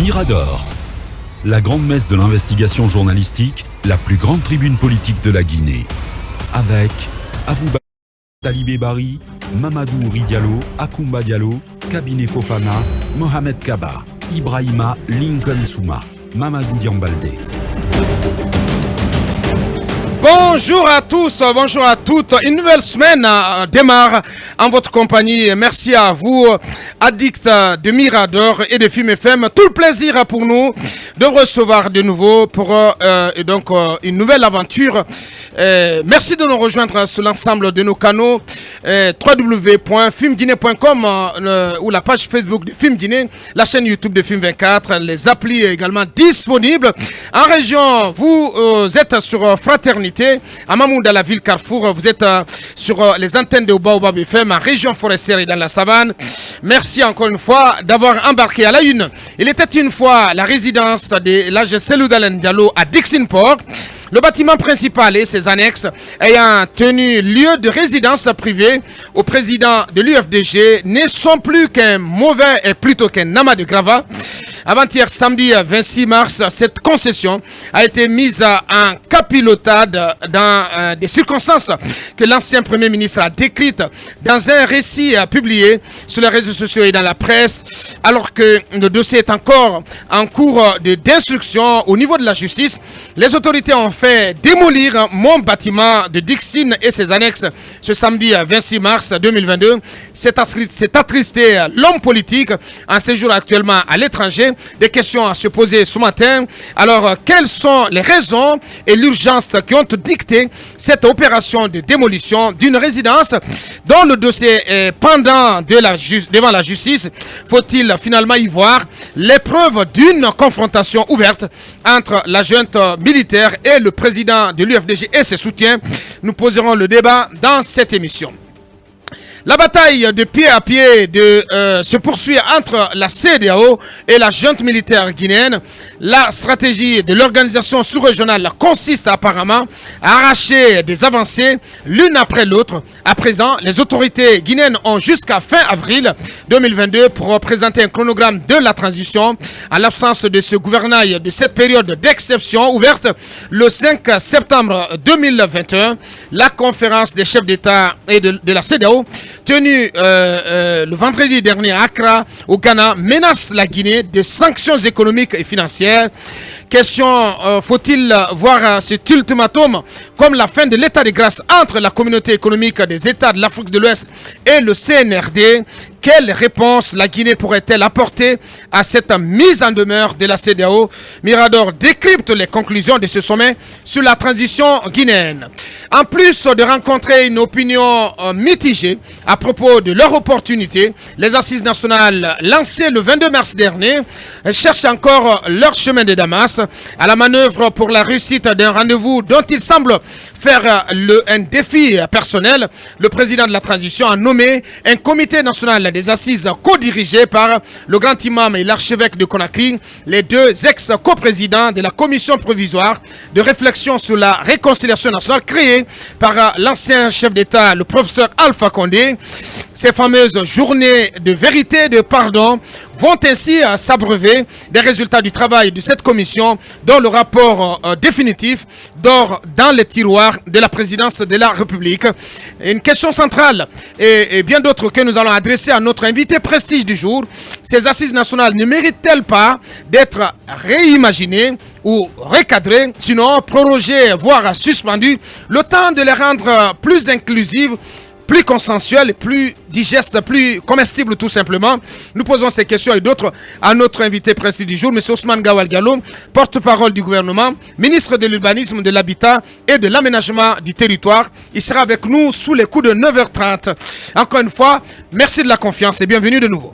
Mirador, la grande messe de l'investigation journalistique, la plus grande tribune politique de la Guinée. Avec Aboubacar Talibé Bari, Mamadou Ouri Diallo, Akoumba Diallo, Kabinet Fofana, Mohamed Kaba, Ibrahima Lincoln Souma, Mamadou Diambalde. Bonjour à tous, bonjour à toutes. Une nouvelle semaine démarre en votre compagnie. Merci à vous, addicts de Mirador et de Film FM. Tout le plaisir pour nous de recevoir de nouveau pour une nouvelle aventure. Merci de nous rejoindre sur l'ensemble de nos canaux www.filmguinée.com ou la page Facebook de Film Guinée, la chaîne YouTube de Film 24, les applis également disponibles. En région, vous êtes sur Fraternité. À Mamouda, la ville Carrefour, vous êtes sur les antennes de Baobab FM, en région forestière et dans la savane. Merci encore une fois d'avoir embarqué à la une. Il était une fois la résidence de l'AG Selou Dalen Diallo à Dixinport. Le bâtiment principal et ses annexes ayant tenu lieu de résidence privée au président de l'UFDG ne sont plus qu'un mauvais et plutôt qu'un amas de gravats. Avant-hier samedi 26 mars, cette concession a été mise en capilotade dans des circonstances que l'ancien Premier ministre a décrites dans un récit publié sur les réseaux sociaux et dans la presse, alors que le dossier est encore en cours d'instruction au niveau de la justice. Les autorités ont fait démolir mon bâtiment de Dixine et ses annexes ce samedi 26 mars 2022. C'est attristé l'homme politique en séjour actuellement à l'étranger. Des questions à se poser ce matin. Alors, quelles sont les raisons et l'urgence qui ont dicté cette opération de démolition d'une résidence dont le dossier est pendant devant la justice? Faut-il finalement y voir les preuves d'une confrontation ouverte entre la junte militaire et le président de l'UFDG et ses soutiens? Nous poserons le débat dans cette émission. La bataille de pied à pied se poursuit entre la CEDEAO et la junte militaire guinéenne. La stratégie de l'organisation sous-régionale consiste apparemment à arracher des avancées l'une après l'autre. À présent, les autorités guinéennes ont jusqu'à fin avril 2022 pour présenter un chronogramme de la transition. En l'absence de ce gouvernail de cette période d'exception ouverte le 5 septembre 2021, la conférence des chefs d'État et de la CEDEAO tenue le vendredi dernier à Accra, au Ghana, menace la Guinée de sanctions économiques et financières. Question, faut-il voir cet ultimatum comme la fin de l'état de grâce entre la communauté économique des États de l'Afrique de l'Ouest et le CNRD? Quelle réponse la Guinée pourrait-elle apporter à cette mise en demeure de la CEDEAO? Mirador décrypte les conclusions de ce sommet sur la transition guinéenne. En plus de rencontrer une opinion mitigée à propos de leur opportunité, les assises nationales lancées le 22 mars dernier cherchent encore leur chemin de Damas à la manœuvre pour la réussite d'un rendez-vous dont il semble faire un défi personnel. Le président de la transition a nommé un comité national des assises co-dirigé par le grand imam et l'archevêque de Conakry, les deux ex-coprésidents de la commission provisoire de réflexion sur la réconciliation nationale créée par l'ancien chef d'État, le professeur Alpha Condé. Ces fameuses journées de vérité et de pardon vont ainsi s'abreuver des résultats du travail de cette commission dont le rapport définitif dort dans les tiroirs de la présidence de la République. Une question centrale et bien d'autres que nous allons adresser à notre invité prestige du jour. Ces assises nationales ne méritent-elles pas d'être réimaginées ou recadrées, sinon prorogées, voire suspendues, le temps de les rendre plus inclusives, plus consensuel, plus digeste, plus comestible tout simplement? Nous posons ces questions et d'autres à notre invité précis du jour, M. Ousmane Gawal Diallo, porte-parole du gouvernement, ministre de l'urbanisme, de l'habitat et de l'aménagement du territoire. Il sera avec nous sous les coups de 9h30. Encore une fois, merci de la confiance et bienvenue de nouveau.